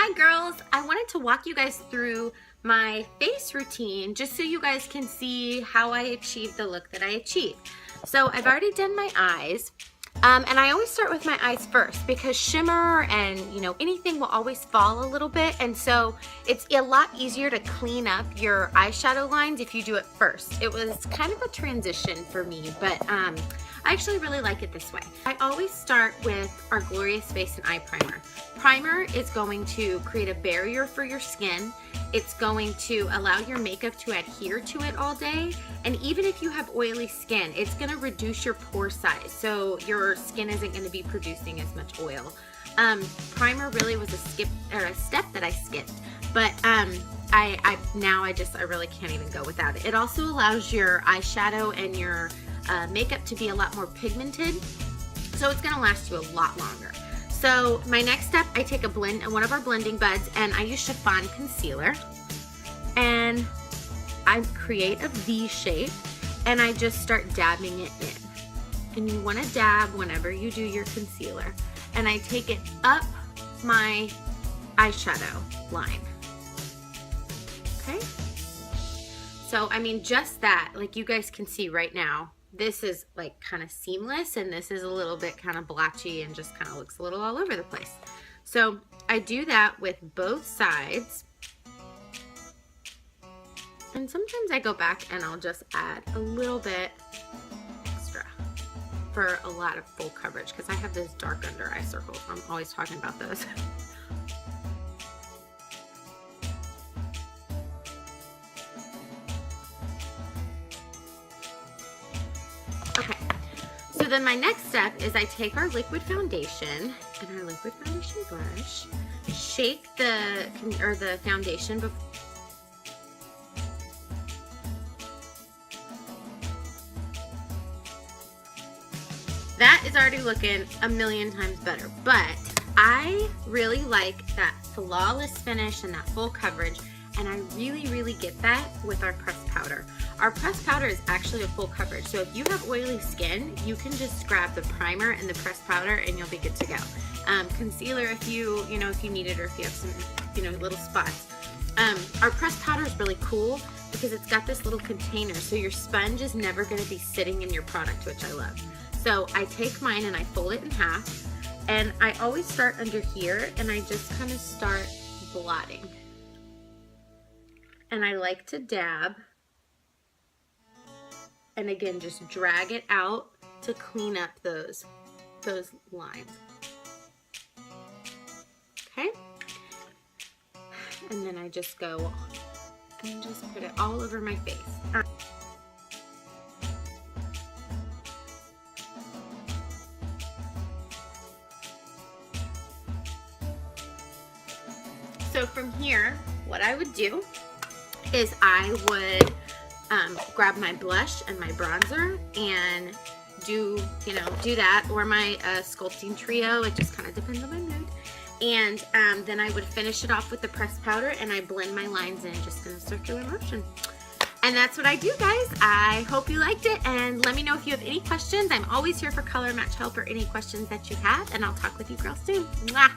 Hi girls, I wanted to walk you guys through my face routine just so you guys can see how I achieved the look that I achieved. So I've already done my eyes, and I always start with my eyes first because shimmer and anything will always fall a little bit, and so it's a lot easier to clean up your eyeshadow lines if you do it first. It was kind of a transition for me, but I actually really like it this way. I always start with our Glorious Face and Eye Primer. Primer is going to create a barrier for your skin. It's going to allow your makeup to adhere to it all day. And even if you have oily skin, it's going to reduce your pore size, so your skin isn't going to be producing as much oil. Primer really was a step that I skipped, but I really can't even go without it. It also allows your eyeshadow and your makeup to be a lot more pigmented, so it's going to last you a lot longer. So my next step, I take one of our blending buds, and I use Chiffon Concealer, and I create a V shape, and I just start dabbing it in. And you want to dab whenever you do your concealer, and I take it up my eyeshadow line. Okay? So, I mean, just that, like you guys can see right now, this is like kind of seamless, and this is a little bit kind of blotchy and just kind of looks a little all over the place. So I do that with both sides, and sometimes I go back and I'll just add a little bit extra for a lot of full coverage because I have this dark under eye circles. I'm always talking about those. So then my next step is I take our liquid foundation and our liquid foundation brush, shake the foundation before. That is already looking a million times better, but I really like that flawless finish and that full coverage, and I really get that with our pressed powder. Our pressed powder is actually a full coverage, so if you have oily skin, you can just grab the primer and the pressed powder and you'll be good to go. Concealer if you need it, or if you have some little spots. Our pressed powder is really cool because it's got this little container, so your sponge is never going to be sitting in your product, which I love. So I take mine and I fold it in half, and I always start under here, and I just kind of start blotting. And I like to dab, and again, just drag it out to clean up those lines. Okay? And then I just go and just put it all over my face. So from here, what I would do is I would grab my blush and my bronzer and do that, or my sculpting trio. It just kind of depends on my mood. And then I would finish it off with the pressed powder, and I blend my lines in just in a circular motion. And that's what I do, guys. I hope you liked it, and let me know if you have any questions. I'm always here for color match help or any questions that you have, and I'll talk with you girls soon. Mwah!